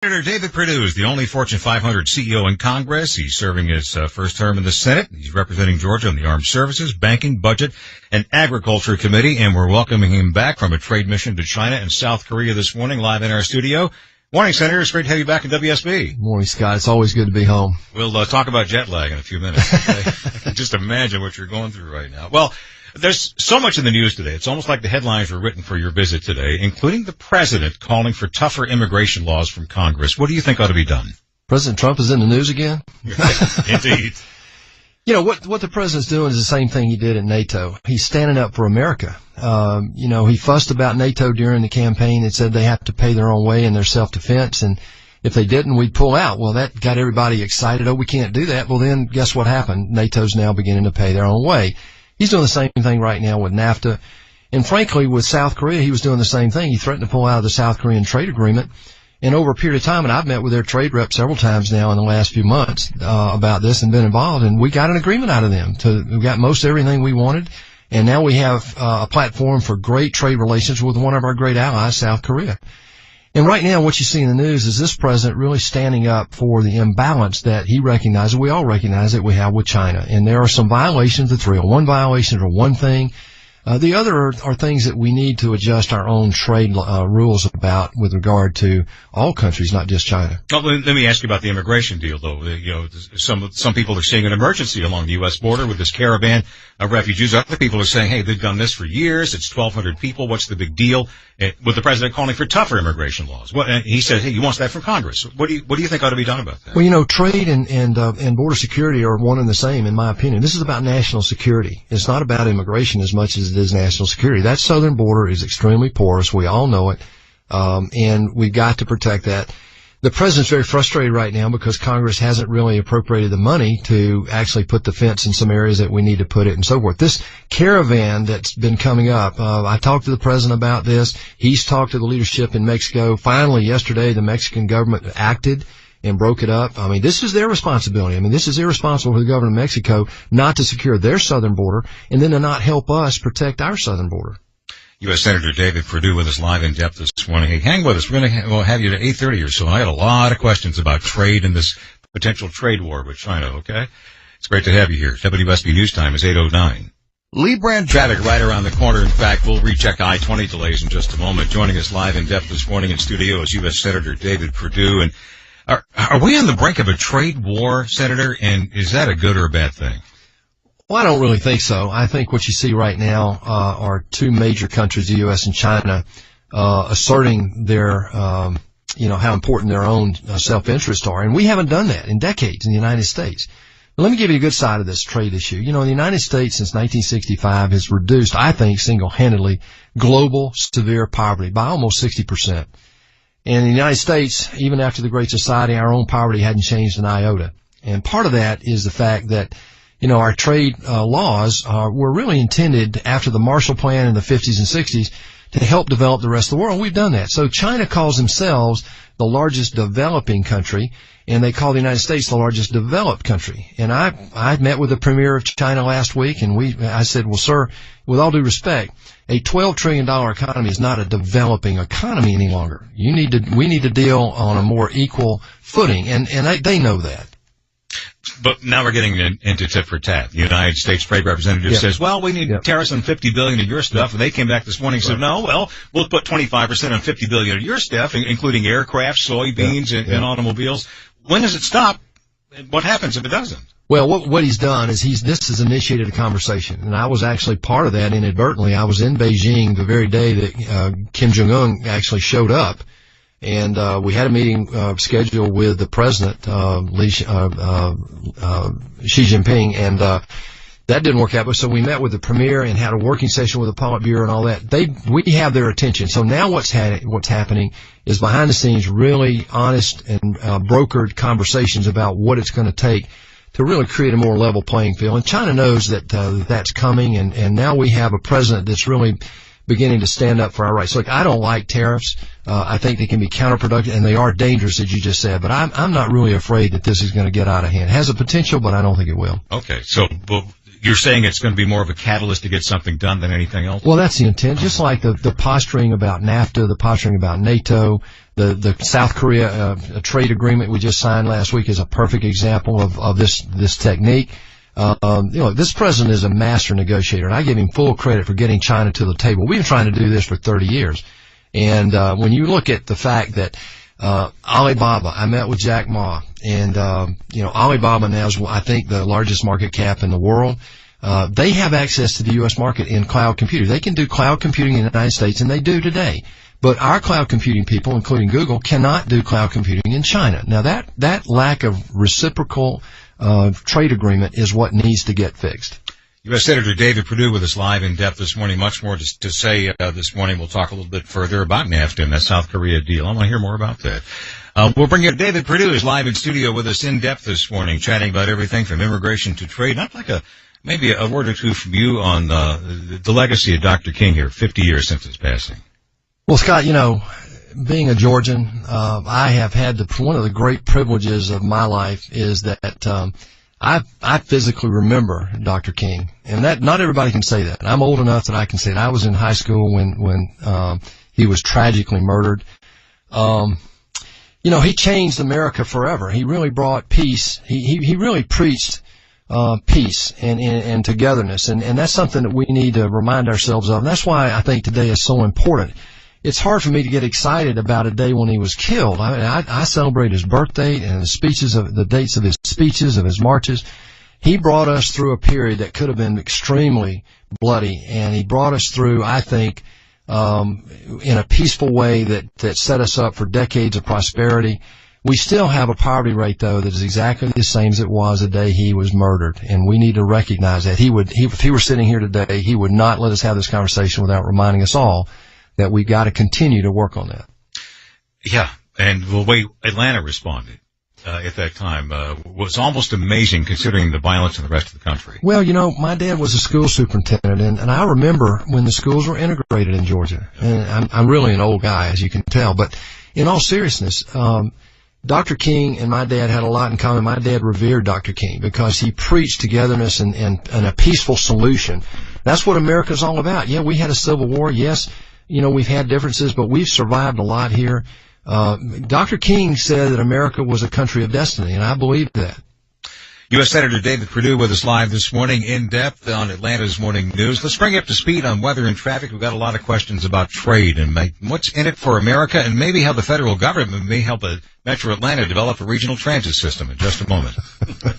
Senator David Perdue is the only Fortune 500 CEO in Congress. He's serving his first term in the Senate. He's representing Georgia on the Armed Services, Banking, Budget, and Agriculture Committee, and we're welcoming him back from a trade mission to China and South Korea this morning, live in our studio. Morning, Senator. It's great to have you back in WSB. Morning, Scott. It's always good to be home. We'll talk about jet lag in a few minutes. Okay? I can just imagine what you're going through right now. Well, there's so much in the news today. It's almost like the headlines were written for your visit today, including the president calling for tougher immigration laws from Congress. What do you think ought to be done? President Trump is in the news again? Indeed. You know, what the president's doing is the same thing he did at NATO. He's standing up for America. He fussed about NATO during the campaign and said they have to pay their own way in their self-defense, and if they didn't, we'd pull out. Well, that got everybody excited. Oh, we can't do that. Well, then guess what happened? NATO's now beginning to pay their own way. He's doing the same thing right now with NAFTA. And frankly, with South Korea, he was doing the same thing. He threatened to pull out of the South Korean trade agreement. And over a period of time, and I've met with their trade rep several times now in the last few months about this and been involved, and we got an agreement out of them. We got most everything we wanted, and now we have a platform for great trade relations with one of our great allies, South Korea. And right now, what you see in the news is this president really standing up for the imbalance that he recognizes, we all recognize that we have with China. And there are some violations, the 301 violations are one thing. The other are things that we need to adjust our own trade rules about with regard to all countries, not just China. Well, let me ask you about the immigration deal, though. Some people are seeing an emergency along the U.S. border with this caravan of refugees. Other people are saying, hey, they've done this for years. It's 1,200 people. What's the big deal? With the president calling for tougher immigration laws. He says, hey, he wants that from Congress. What do you think ought to be done about that? Well, trade and border security are one and the same, in my opinion. This is about national security. It's not about immigration as much as it is national security. That southern border is extremely porous. We all know it. And we've got to protect that. The president's very frustrated right now because Congress hasn't really appropriated the money to actually put the fence in some areas that we need to put it and so forth. This caravan that's been coming up, I talked to the president about this. He's talked to the leadership in Mexico. Finally, yesterday, the Mexican government acted and broke it up. I mean, this is their responsibility. I mean, this is irresponsible for the government of Mexico not to secure their southern border and then to not help us protect our southern border. U.S. Senator David Perdue with us live in depth this morning. Hey, hang with us. We're going to have you at 8:30 or so. I got a lot of questions about trade and this potential trade war with China, okay? It's great to have you here. WSB News Time is 8:09. Lee Brand traffic right around the corner. In fact, we'll recheck I-20 delays in just a moment. Joining us live in depth this morning in studio is U.S. Senator David Perdue. And are we on the brink of a trade war, Senator? And is that a good or a bad thing? Well, I don't really think so. I think what you see right now are two major countries, the U.S. and China, asserting their, how important their own self-interest are. And we haven't done that in decades in the United States. But let me give you a good side of this trade issue. The United States since 1965 has reduced, I think, single-handedly global severe poverty by almost 60%. And in the United States, even after the Great Society, our own poverty hadn't changed an iota. And part of that is the fact that our trade laws were really intended after the Marshall Plan in the 50s and 60s to help develop the rest of the world. We've done that. So China calls themselves the largest developing country, and they call the United States the largest developed country. And I met with the premier of China last week, and I said, well, sir, with all due respect, a $12 trillion economy is not a developing economy any longer. We need to deal on a more equal footing, and they know that. But now we're getting into tit for tat. The United States Trade Representative says, well, we need tariffs on $50 billion of your stuff. And they came back this morning and said, no, well, we'll put 25% on $50 billion of your stuff, including aircraft, soybeans, and automobiles. When does it stop? What happens if it doesn't? Well, what he's done is this has initiated a conversation, and I was actually part of that inadvertently. I was in Beijing the very day that Kim Jong-un actually showed up. And we had a meeting scheduled with the president, Xi Jinping, and that didn't work out. So we met with the premier and had a working session with the Politburo and all that. We have their attention. So now what's happening is behind the scenes, really honest and brokered conversations about what it's going to take to really create a more level playing field. And China knows that that's coming, and now we have a president that's really beginning to stand up for our rights. Look, I don't like tariffs. I think they can be counterproductive, and they are dangerous, as you just said. But I'm not really afraid that this is going to get out of hand. It has a potential, but I don't think it will. Okay, so You're saying it's going to be more of a catalyst to get something done than anything else? Well, that's the intent. Just like the posturing about NAFTA, the posturing about NATO, the South Korea trade agreement we just signed last week is a perfect example of this technique. This president is a master negotiator, and I give him full credit for getting China to the table. We've been trying to do this for 30 years. And when you look at the fact that Alibaba, I met with Jack Ma, and Alibaba now is, I think, the largest market cap in the world. They have access to the U.S. market in cloud computing. They can do cloud computing in the United States, and they do today. But our cloud computing people, including Google, cannot do cloud computing in China. Now, that lack of reciprocal trade agreement is what needs to get fixed. U.S. Senator David Perdue with us live in depth this morning. Much more to say this morning. We'll talk a little bit further about NAFTA and that South Korea deal. I want to hear more about that. We'll bring you David Perdue is live in studio with us in depth this morning, chatting about everything from immigration to trade. Not like maybe a word or two from you on the legacy of Dr. King here, 50 years since his passing. Well, Scott, being a Georgian, I have had one of the great privileges of my life is that I physically remember Dr. King, and that not everybody can say that. I'm old enough that I can say it. I was in high school when he was tragically murdered. He changed America forever. He really brought peace. He really preached peace and togetherness, and that's something that we need to remind ourselves of. And that's why I think today is so important. It's hard for me to get excited about a day when he was killed. I celebrate his birthday and the dates of his speeches, of his marches. He brought us through a period that could have been extremely bloody, and he brought us through, I think, in a peaceful way that set us up for decades of prosperity. We still have a poverty rate, though, that is exactly the same as it was the day he was murdered, and we need to recognize that. If he were sitting here today, he would not let us have this conversation without reminding us all that we've got to continue to work on that. Yeah, and the way Atlanta responded at that time was almost amazing considering the violence in the rest of the country. Well, my dad was a school superintendent, and I remember when the schools were integrated in Georgia. And I'm really an old guy, as you can tell. But in all seriousness, Dr. King and my dad had a lot in common. My dad revered Dr. King because he preached togetherness and a peaceful solution. That's what America's all about. Yeah, we had a civil war. Yes, we've had differences, but we've survived a lot here. Dr. King said that America was a country of destiny, and I believe that. U.S. Senator David Perdue with us live this morning in depth on Atlanta's Morning News. Let's bring you up to speed on weather and traffic. We've got a lot of questions about trade and what's in it for America, and maybe how the federal government may help Metro Atlanta develop a regional transit system in just a moment.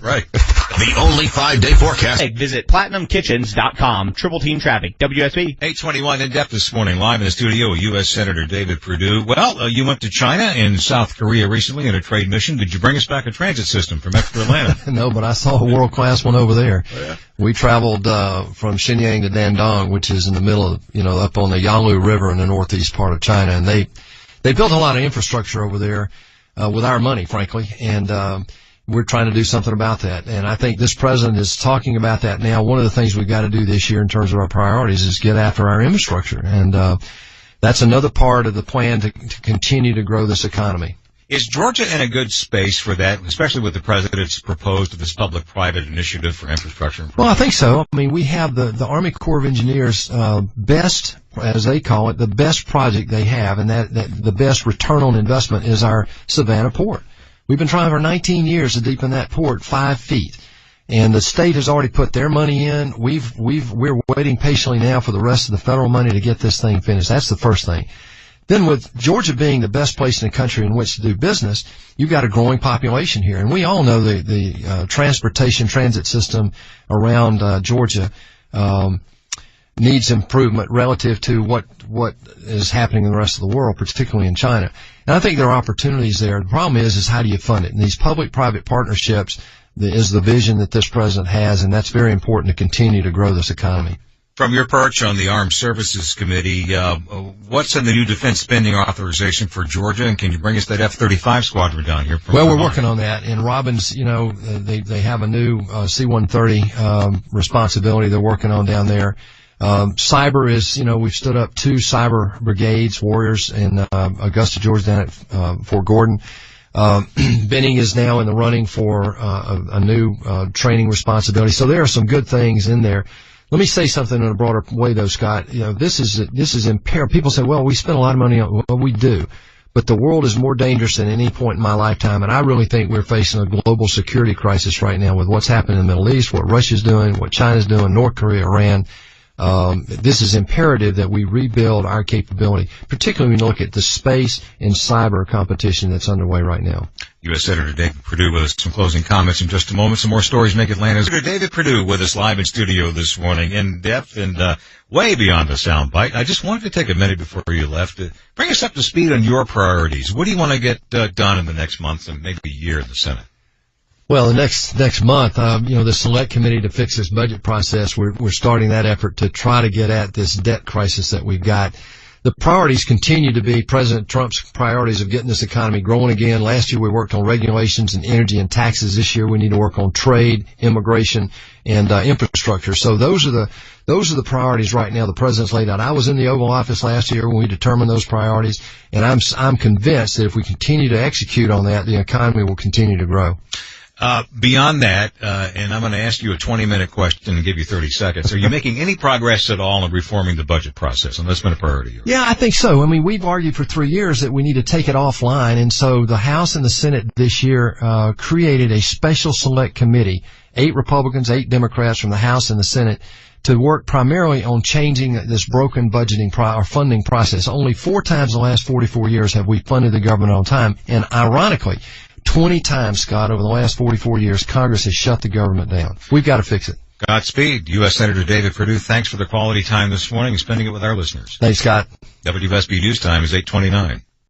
Right. The only 5-day forecast. Visit PlatinumKitchens.com. Triple Team Traffic. WSB. 821 in depth this morning, live in the studio with U.S. Senator David Perdue. Well, you went to China and South Korea recently in a trade mission. Did you bring us back a transit system from Metro Atlanta? No, but I saw a world-class one over there. Oh, yeah. We traveled from Shenyang to Dandong, which is in the middle of, up on the Yangtze River in the northeast part of China, and they built a lot of infrastructure over there with our money, frankly, and we're trying to do something about that. And I think this president is talking about that now. One of the things we've got to do this year in terms of our priorities is get after our infrastructure, and that's another part of the plan to continue to grow this economy. Is Georgia in a good space for that, especially with the president's proposed this public-private initiative for infrastructure improvement? Well, I think so. I mean, we have the Army Corps of Engineers best, as they call it, the best project they have, and that the best return on investment is our Savannah port. We've been trying for 19 years to deepen that port 5 feet, and the state has already put their money in. We're waiting patiently now for the rest of the federal money to get this thing finished. That's the first thing. Then with Georgia being the best place in the country in which to do business, you've got a growing population here. And we all know the transit system around Georgia needs improvement relative to what is happening in the rest of the world, particularly in China. And I think there are opportunities there. The problem is how do you fund it? And these public-private partnerships is the vision that this president has, and that's very important to continue to grow this economy. From your perch on the Armed Services Committee, what's in the new defense spending authorization for Georgia, and can you bring us that F-35 squadron down here? Well, we're working on that. In Robbins, they have a new C-130 responsibility they're working on down there. Cyber is, we've stood up 2 cyber brigades, warriors in Augusta, Georgia, down at Fort Gordon. Benning is now in the running for a new training responsibility. So there are some good things in there. Let me say something in a broader way, though, Scott. You know, this is imperative. People say, well, we spend a lot of money on, well, we do. But the world is more dangerous than any point in my lifetime, and I really think we're facing a global security crisis right now with what's happening in the Middle East, what Russia's doing, what China's doing, North Korea, Iran. This is imperative that we rebuild our capability, particularly when you look at the space and cyber competition that's underway right now. U.S. Senator David Perdue with us. Some closing comments in just a moment. Some more stories make Atlanta. Senator David Perdue with us live in studio this morning, in depth and way beyond the soundbite. I just wanted to take a minute before you left to bring us up to speed on your priorities. What do you want to get done in the next month and maybe a year in the Senate? Well, the next month, the select committee to fix this budget process, we're starting that effort to try to get at this debt crisis that we've got. The priorities continue to be President Trump's priorities of getting this economy growing again. Last year we worked on regulations and energy and taxes. This year we need to work on trade, immigration, and infrastructure. So those are the priorities right now the president's laid out. I was in the Oval Office last year when we determined those priorities, and I'm convinced that if we continue to execute on that, the economy will continue to grow. Beyond that, and I'm going to ask you a 20-minute question and give you 30 seconds. Are you making any progress at all in reforming the budget process? And that's been a priority. Yeah, I think so. I mean, we've argued for 3 years that we need to take it offline. And so the House and the Senate this year, created a special select committee, 8 Republicans, 8 Democrats from the House and the Senate, to work primarily on changing this broken budgeting or funding process. Only 4 times in the last 44 years have we funded the government on time. And ironically, 20 times, Scott, over the last 44 years, Congress has shut the government down. We've got to fix it. Godspeed. U.S. Senator David Perdue, thanks for the quality time this morning and spending it with our listeners. Thanks, Scott. WSB News Time is 8:29.